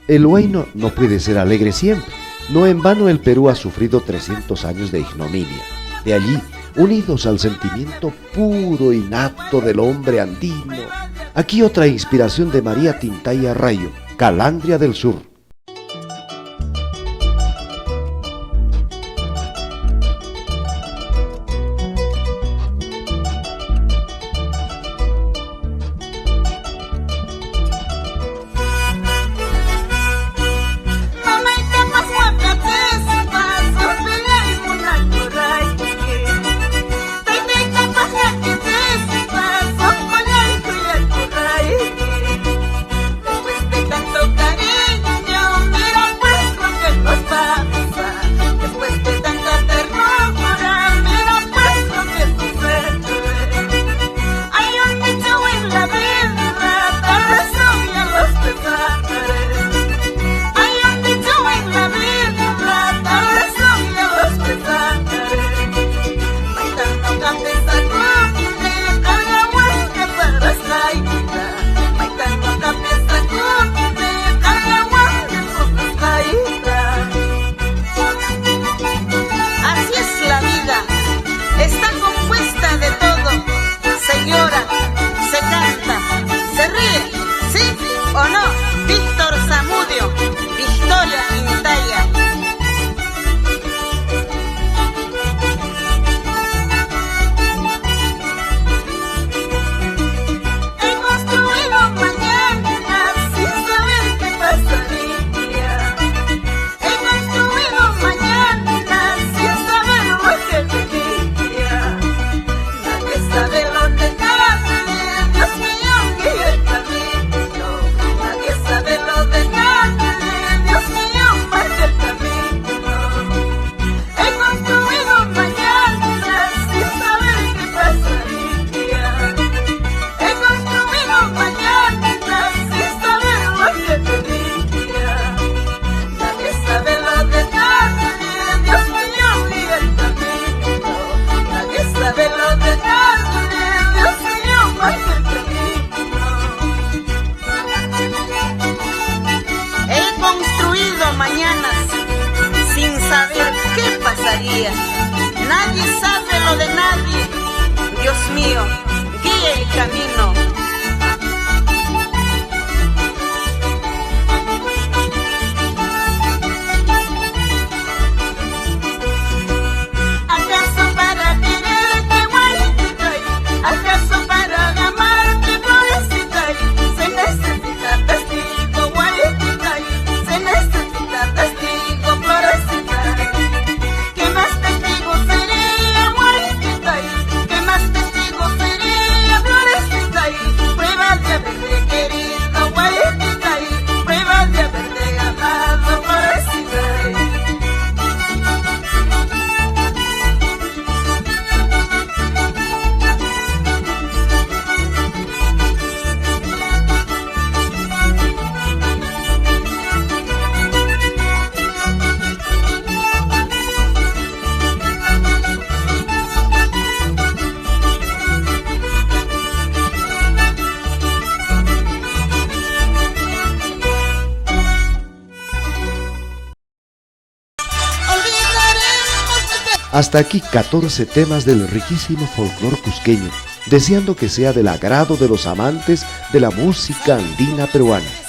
El huayno no puede ser alegre siempre. No en vano el Perú ha sufrido 300 años de ignominia. De allí, unidos al sentimiento puro y nato del hombre andino, aquí otra inspiración de María Tintaya Rayo, Calandria del Sur. Nadie sabe lo de nadie. Dios mío, guía el camino. ¿Acaso para quererte, Guayquitay? ¿Acaso para amarte, Florecitay? Se necesita testigo, Guayquitay. Se necesita testigo, Florecitay. ¿Qué más testigo sería, Guayquitay? ¿Qué más testigo sería, Florecitay? Prueba de haberte querido, Guayquitay. Prueba de haberte amado, Florecitay. Hasta aquí 14 temas del riquísimo folclor cusqueño, deseando que sea del agrado de los amantes de la música andina peruana.